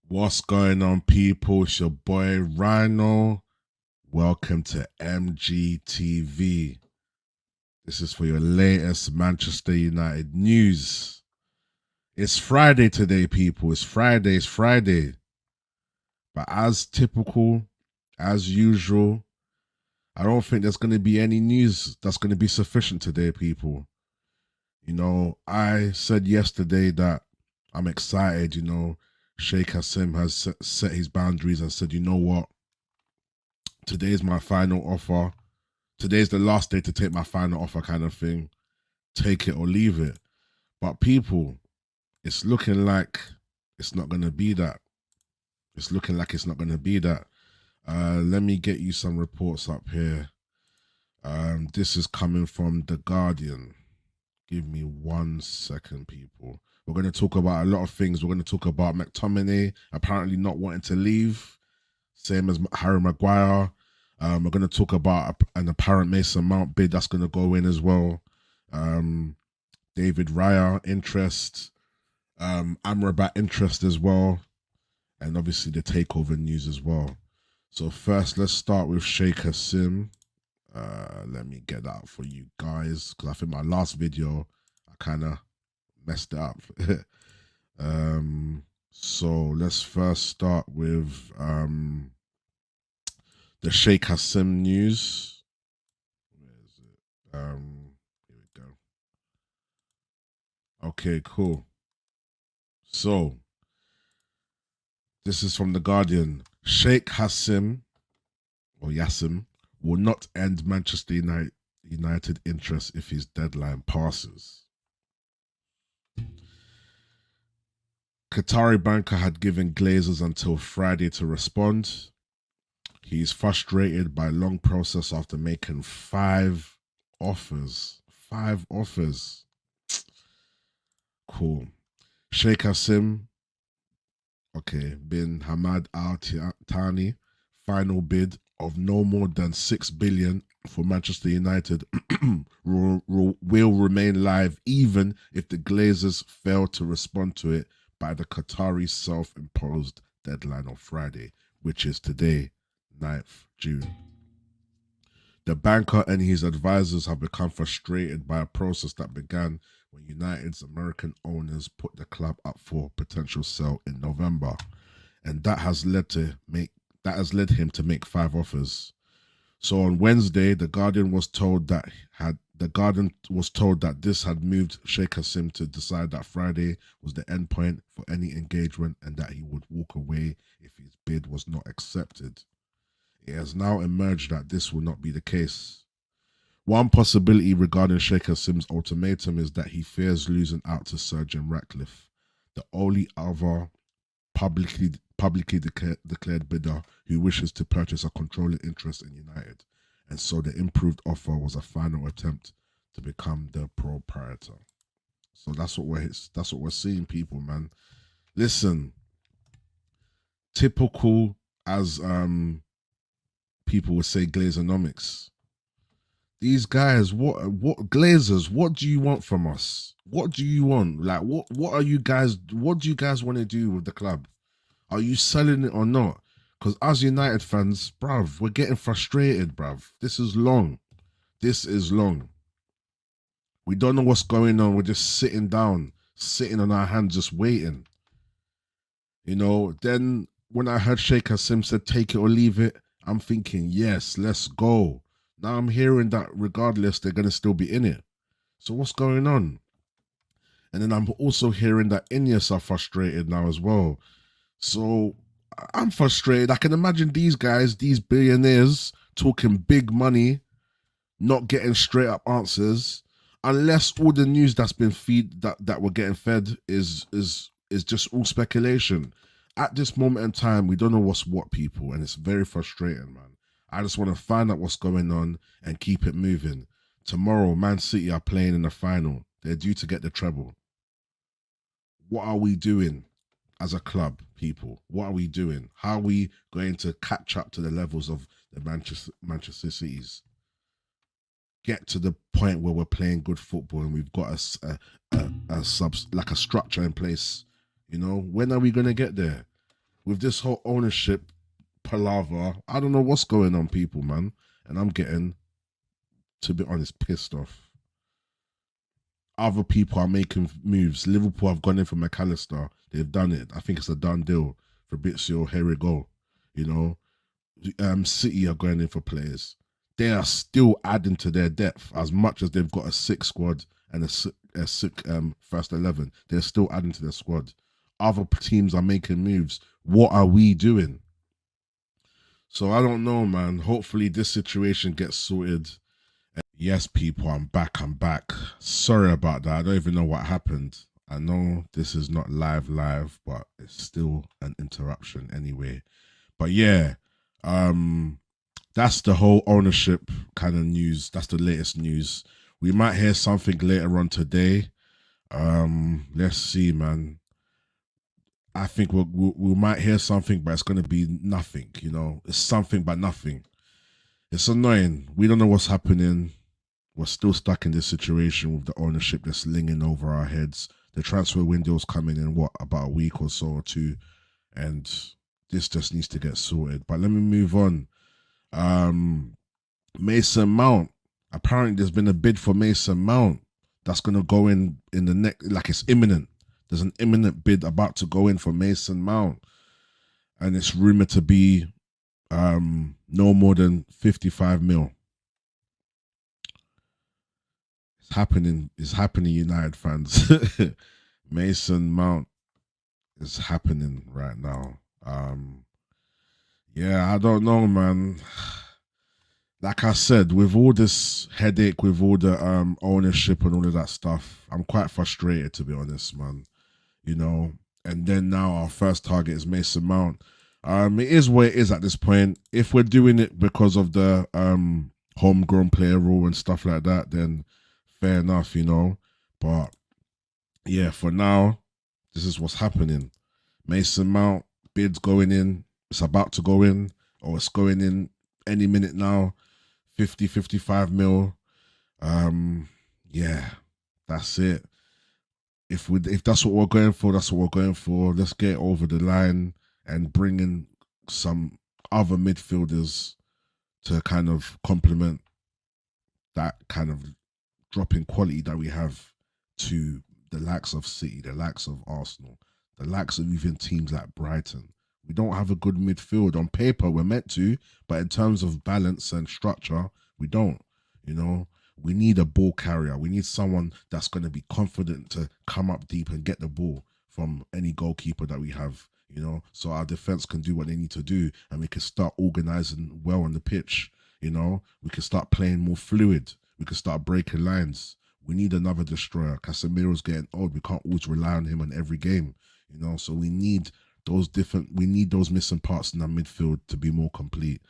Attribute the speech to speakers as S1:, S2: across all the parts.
S1: What's going on, people? It's your boy Rhino. Welcome to MGTV. This is for your latest Manchester United news. It's Friday today, people. It's Friday. But as typical, as usual, I don't think there's going to be any news that's going to be sufficient today, people. I said yesterday that I'm excited. Sheikh Hassim has set his boundaries and said, you know what? Today's my final offer. Today's the last day to take my final offer, kind of thing. Take it or leave it. But people, it's looking like it's not going to be that. It's looking like it's not going to be that. Let me get you some reports up here. This is coming from The Guardian. Give me 1 second, people. We're going to talk about a lot of things. We're going to talk about McTominay apparently not wanting to leave, same as Harry Maguire. We're going to talk about an apparent Mason Mount bid that's going to go in as well. David Raya interest, Amrabat interest as well, and obviously the takeover news as well. So first, let's start with Sheikh Hassim. Let me get that for you guys because I think my last video I kind of messed it up. So let's first start with the Sheikh Hassim news. Where is it? Here we go. Okay, cool. So this is from The Guardian. Sheikh Hassim or Yassim will not end Manchester United interest if his deadline passes. Qatari banker had given Glazers until Friday to respond. He's frustrated by long process after making 5 offers. 5 offers. Cool. Sheikh Hassim, bin Hamad Al Thani, final bid of no more than 6 billion for Manchester United will remain live even if the Glazers fail to respond to it by the Qatari self-imposed deadline on Friday, which is today, 9th June. The banker and his advisors have become frustrated by a process that began when United's American owners put the club up for potential sale in November, and that has led him to make 5 offers. So on Wednesday, the Guardian was told that this had moved Sheikh Hassim to decide that Friday was the end point for any engagement and that he would walk away if his bid was not accepted. It has now emerged that this will not be the case. One possibility regarding Sheikh Hassim's ultimatum is that he fears losing out to Sir Jim Ratcliffe, the only other publicly declared bidder who wishes to purchase a controlling interest in United, and so the improved offer was a final attempt to become the proprietor. So that's what we're seeing, people, man. Listen, typical as people would say, Glazonomics. These guys, what Glazers? What do you want from us? What do you want? Like, what are you guys? What do you guys want to do with the club? Are you selling it or not? Because as United fans, bruv, we're getting frustrated, bruv. This is long. This is long. We don't know what's going on. We're just sitting down, sitting on our hands, just waiting. Then when I heard Sheikh Hassim said take it or leave it, I'm thinking, yes, let's go. Now I'm hearing that regardless, they're going to still be in it. So what's going on? And then I'm also hearing that Ineos are frustrated now as well. So I'm frustrated. I can imagine these guys, these billionaires, talking big money, not getting straight up answers, unless all the news that's been that we're getting fed is just all speculation. At this moment in time, we don't know what's what, people, and it's very frustrating, man. I just want to find out what's going on and keep it moving. Tomorrow, Man City are playing in the final. They're due to get the treble. What are we doing as a club, people? What are we doing? How are we going to catch up to the levels of the Manchester Cities? Get to the point where we're playing good football and we've got a structure in place. When are we going to get there? with this whole ownership palaver, I don't know what's going on, people, man. And I'm getting, to be honest, pissed off. Other people are making moves. Liverpool have gone in for McAllister. They've done it. I think it's a done deal. Fabrizio, here we go. You know, City are going in for players. They are still adding to their depth as much as they've got a sick squad and a sick first 11. They're still adding to their squad. Other teams are making moves. What are we doing? So I don't know, man. Hopefully this situation gets sorted. Yes, people, I'm back. Sorry about that. I don't even know what happened. I know this is not live, but it's still an interruption anyway. But yeah, that's the whole ownership kind of news. That's the latest news. We might hear something later on today. Let's see, man. I think we might hear something, but it's going to be nothing. You know, it's something but nothing. It's annoying. We don't know what's happening. We're still stuck in this situation with the ownership that's lingering over our heads. The transfer window's coming in about a week or so or two, and this just needs to get sorted. But let me move on. Mason Mount. Apparently, there's been a bid for Mason Mount that's gonna go in the next, like it's imminent. There's an imminent bid about to go in for Mason Mount, and it's rumored to be no more than 55 mil. It's happening, United fans. Mason Mount is happening right now. Yeah, I don't know, man. Like I said, with all this headache, with all the ownership and all of that stuff, I'm quite frustrated, to be honest, man. You know, and then now our first target is Mason Mount. It is what it is at this point. If we're doing it because of the homegrown player rule and stuff like that, then fair enough, you know. But yeah, for now, this is what's happening. Mason Mount, bids going in. It's about to go in, or it's going in any minute now. 50, 55 mil. Yeah, that's it. If that's what we're going for, that's what we're going for. Let's get over the line and bring in some other midfielders to kind of complement that kind of drop in quality that we have to the likes of City, the likes of Arsenal, the likes of even teams like Brighton. We don't have a good midfield. On paper, we're meant to, but in terms of balance and structure, we don't. You know, we need a ball carrier. We need someone that's going to be confident to come up deep and get the ball from any goalkeeper that we have, you know, so our defense can do what they need to do and we can start organizing well on the pitch, you know. We can start playing more fluid. We can start breaking lines. We need another destroyer. Casemiro's getting old. We can't always rely on him on every game, you know, so we need those missing parts in our midfield to be more complete.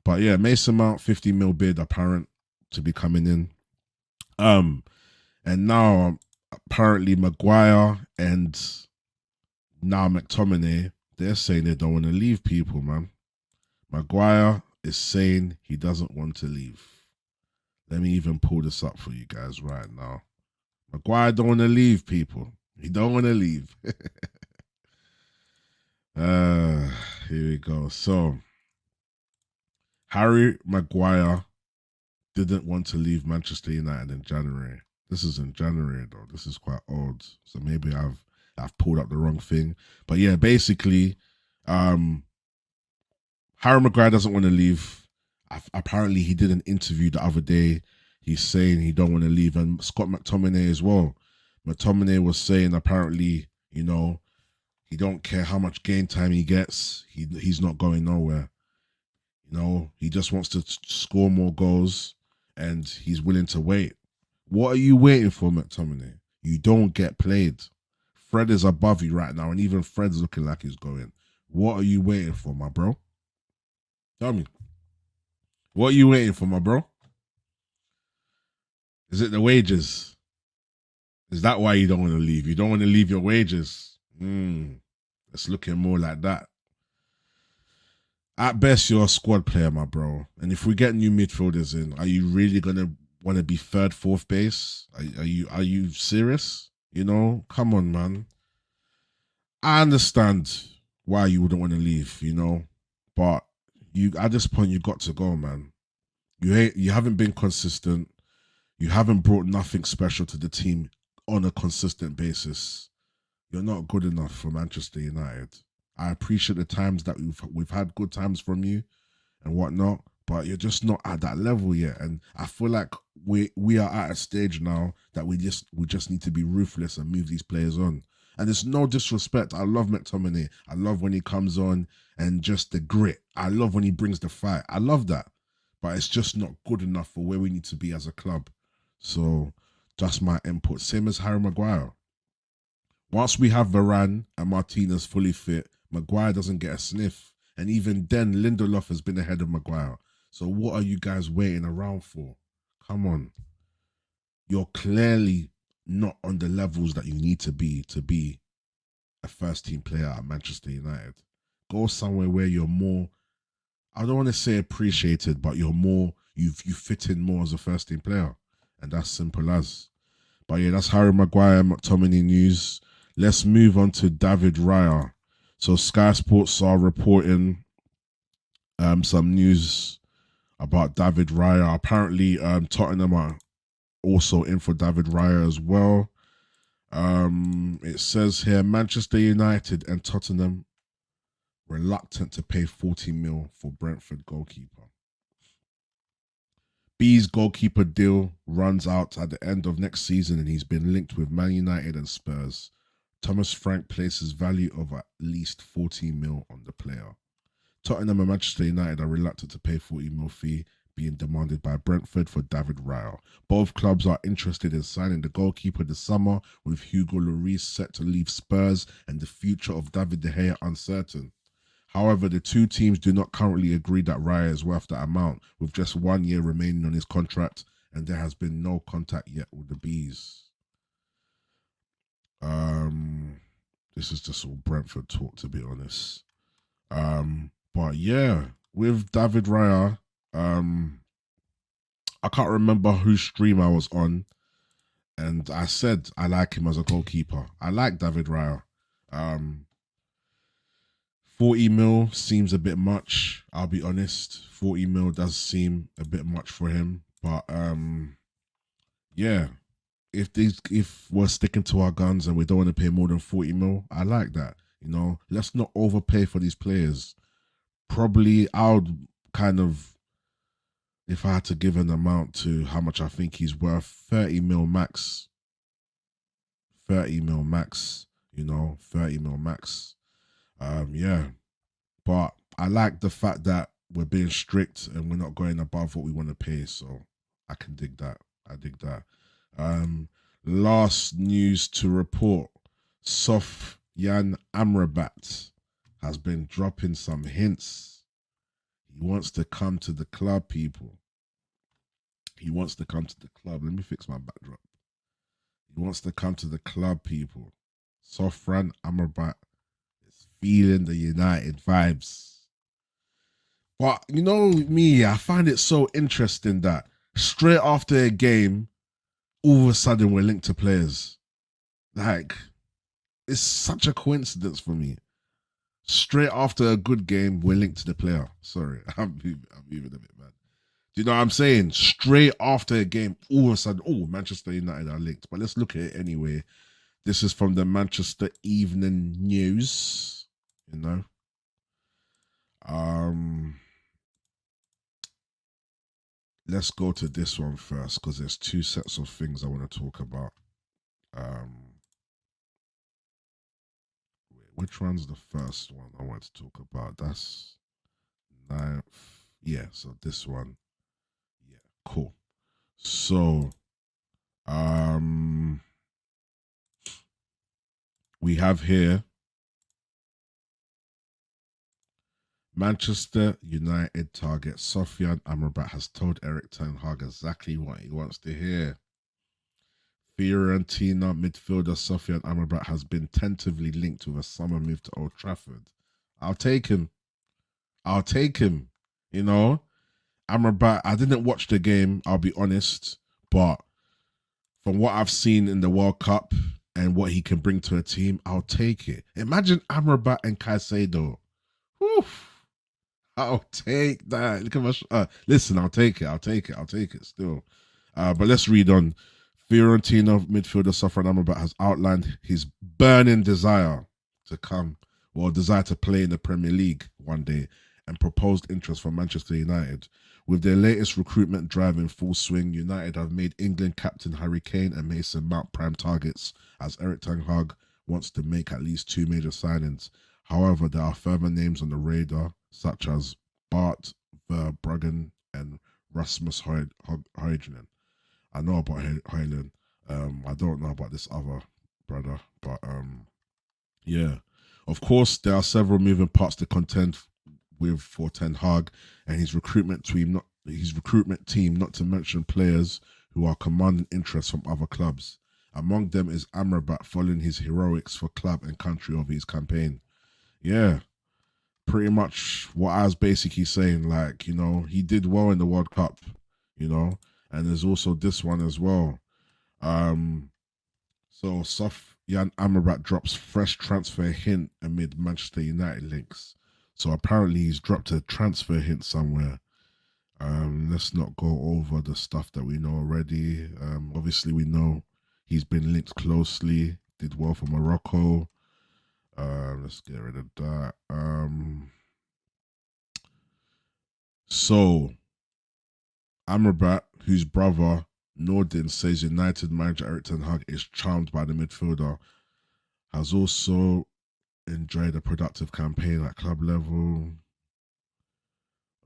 S1: But yeah, Mason Mount, 50 mil bid apparent to be coming in. And now apparently Maguire and now McTominay, they're saying they don't want to leave, people, man. Maguire is saying he doesn't want to leave. Let me even pull this up for you guys right now. Maguire don't want to leave, people. He don't want to leave. Here we go. So Harry Maguire didn't want to leave Manchester United in January. This is in January though. This is quite old. So maybe I've pulled up the wrong thing. But yeah, basically, Harry Maguire doesn't want to leave. Apparently, he did an interview the other day. He's saying he don't want to leave, and Scott McTominay as well. McTominay was saying apparently, you know, he don't care how much game time he gets. He's not going nowhere. You know, he just wants to score more goals, and he's willing to wait. What are you waiting for, McTominay? You don't get played. Fred is above you right now, and even Fred's looking like he's going. What are you waiting for, my bro? Tell me. What are you waiting for, my bro? Is it the wages? Is that why you don't want to leave? You don't want to leave your wages? It's looking more like that. At best, you're a squad player, my bro. And if we get new midfielders in, are you really gonna want to be third, fourth base? Are you serious? You know, come on, man. I understand why you wouldn't want to leave, But you at this point you got to go, man. You haven't been consistent. You haven't brought nothing special to the team on a consistent basis. You're not good enough for Manchester United. I appreciate the times that we've had good times from you and whatnot, but you're just not at that level yet. And I feel like we are at a stage now that we just need to be ruthless and move these players on. And it's no disrespect. I love McTominay. I love when he comes on and just the grit. I love when he brings the fight. I love that. But it's just not good enough for where we need to be as a club. So that's my input. Same as Harry Maguire. Once we have Varane and Martinez fully fit, Maguire doesn't get a sniff. And even then, Lindelof has been ahead of Maguire. So what are you guys waiting around for? Come on. You're clearly not on the levels that you need to be a first team player at Manchester United. Go somewhere where you're more, I don't want to say appreciated, but you're more, you fit in more as a first team player. And that's simple as. But yeah, that's Harry Maguire, McTominay news. Let's move on to David Raya. So Sky Sports are reporting some news about David Raya. Apparently, Tottenham are also in for David Raya as well. It says here Manchester United and Tottenham reluctant to pay 40 mil for Brentford goalkeeper. B's goalkeeper deal runs out at the end of next season and he's been linked with Man United and Spurs. Thomas Frank places value of at least 40 mil on the player. Tottenham and Manchester United are reluctant to pay 40 mil fee being demanded by Brentford for David Raya. Both clubs are interested in signing the goalkeeper this summer, with Hugo Lloris set to leave Spurs and the future of David De Gea uncertain. However, the two teams do not currently agree that Raya is worth that amount, with just 1 year remaining on his contract, and there has been no contact yet with the Bees. This is just all Brentford talk, to be honest. But yeah, with David Raya, I can't remember whose stream I was on, and I said I like him as a goalkeeper. I like David Raya. 40 mil seems a bit much, I'll be honest. 40 mil does seem a bit much for him. But yeah, if we're sticking to our guns and we don't want to pay more than 40 mil, I like that. Let's not overpay for these players. Probably I would kind of, if I had to give an amount to how much I think he's worth, 30 mil max. 30 mil max, 30 mil max. Yeah. But I like the fact that we're being strict and we're not going above what we want to pay. So I can dig that. I dig that. Last news to report. Sofyan Amrabat has been dropping some hints. He wants to come to the club, people. He wants to come to the club. Let me fix my backdrop. He wants to come to the club, people. Sofyan Amrabat is feeling the United vibes. But you know me, I find it so interesting that straight after a game, all of a sudden we're linked to players. Like, it's such a coincidence for me. Straight after a good game, we're linked to the player. Sorry, I'm moving a bit, man. Do you know what I'm saying? Straight after a game, all of a sudden, Manchester United are linked. But let's look at it anyway. This is from the Manchester Evening News. Let's go to this one first because there's two sets of things I want to talk about. Which one's the first one I want to talk about? That's 9th. Yeah, so this one. Yeah, cool. So, we have here Manchester United target Sofyan Amrabat has told Eric Ten Hag exactly what he wants to hear. Fiorentina midfielder Sofyan Amrabat has been tentatively linked with a summer move to Old Trafford. I'll take him. Amrabat, I didn't watch the game, I'll be honest, but from what I've seen in the World Cup and what he can bring to a team, I'll take it. Imagine Amrabat and Caicedo. Woof. I'll take that. Look at my. Listen, I'll take it. I'll take it. I'll take it still. But let's read on. Fiorentina midfielder Sofyan Amrabat has outlined his burning desire to come, or desire to play in the Premier League one day, and proposed interest from Manchester United. With their latest recruitment drive in full swing, United have made England captain Harry Kane and Mason Mount prime targets, as Eric Ten Hag wants to make at least 2 major signings. However, there are further names on the radar, such as Bart Verbruggen and Rasmus Højlund. I know about Højlund. I don't know about this other brother, but yeah. Of course, there are several moving parts to contend with for Ten Hag and his recruitment team. Not to mention players who are commanding interest from other clubs. Among them is Amrabat, following his heroics for club and country over his campaign. Yeah, pretty much what I was basically saying. Like, he did well in the World Cup, and there's also this one as well. So Sofyan Amrabat drops fresh transfer hint amid Manchester United links. So apparently he's dropped a transfer hint somewhere. Let's not go over the stuff that we know already. Obviously we know he's been linked closely, did well for Morocco. Let's get rid of that. So Amrabat, whose brother Nordin says United manager Eric Ten Hag is charmed by the midfielder, has also enjoyed a productive campaign at club level.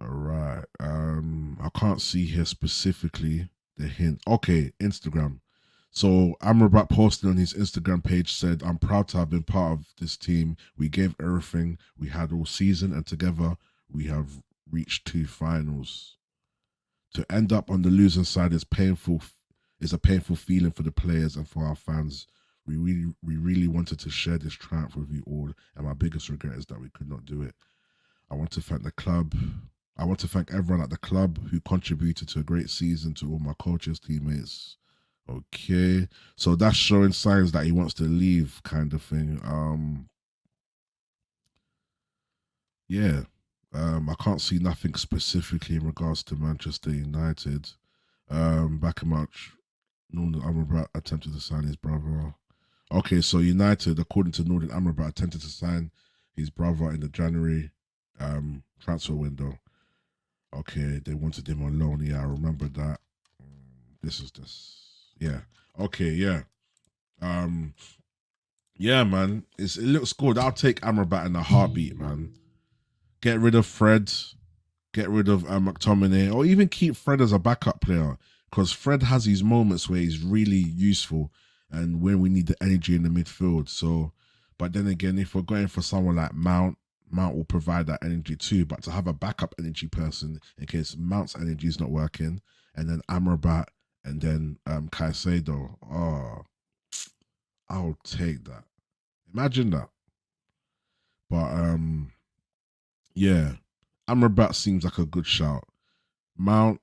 S1: All right. I can't see here specifically the hint. Okay, Instagram. So Amrabat posted on his Instagram page said, "I'm proud to have been part of this team. We gave everything we had all season, and together we have reached 2 finals. To end up on the losing side is a painful feeling for the players and for our fans. We really wanted to share this triumph with you all, and my biggest regret is that we could not do it. I want to thank the club. I want to thank everyone at the club who contributed to a great season, to all my coaches, teammates." Okay, so that's showing signs that he wants to leave, kind of thing. Yeah. I can't see nothing specifically in regards to Manchester United. Back in March, Northern Amrabat attempted to sign his brother. Okay, so United, according to Northern Amrabat, attempted to sign his brother in the January transfer window. Okay, they wanted him on loan. Yeah, I remember that. This is this. Yeah. Okay, yeah. Yeah, man. It looks good. I'll take Amrabat in a heartbeat, man. Get rid of Fred. Get rid of McTominay, or even keep Fred as a backup player, because Fred has his moments where he's really useful and when we need the energy in the midfield. So, but then again, if we're going for someone like Mount will provide that energy too. But to have a backup energy person in case Mount's energy is not working, and then Amrabat and then Caicedo, I'll take that. Imagine that. But yeah, Amrabat seems like a good shout. Mount,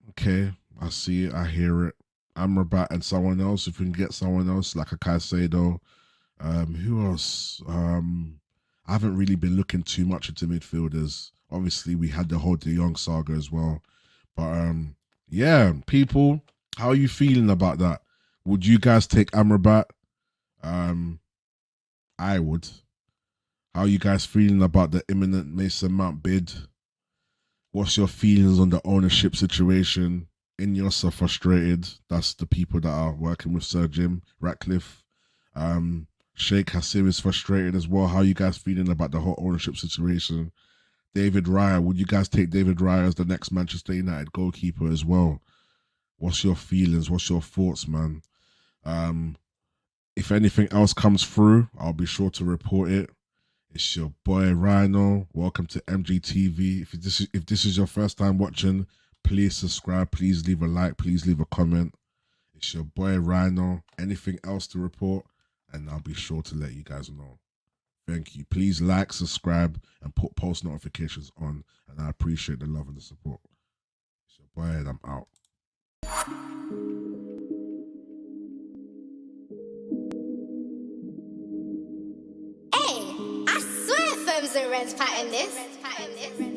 S1: okay, I see it, I hear it. Amrabat and someone else. If we can get someone else like a Caicedo, who else? I haven't really been looking too much into midfielders. Obviously, we had the whole De Jong saga as well, but yeah, people, how are you feeling about that? Would you guys take Amrabat? I would. How are you guys feeling about the imminent Mason Mount bid? What's your feelings on the ownership situation? Ineos are frustrated. That's the people that are working with Sir Jim Ratcliffe. Sheikh Hassim is frustrated as well. How are you guys feeling about the whole ownership situation? David Raya, would you guys take David Raya as the next Manchester United goalkeeper as well? What's your feelings? What's your thoughts, man? If anything else comes through, I'll be sure to report it. It's your boy Rhino. Welcome to MGTV. If this is your first time watching, please subscribe. Please leave a like. Please leave a comment. It's your boy Rhino. Anything else to report, and I'll be sure to let you guys know. Thank you. Please like, subscribe, and put post notifications on. And I appreciate the love and the support. It's your boy, and I'm out.
S2: and Reds pattern this.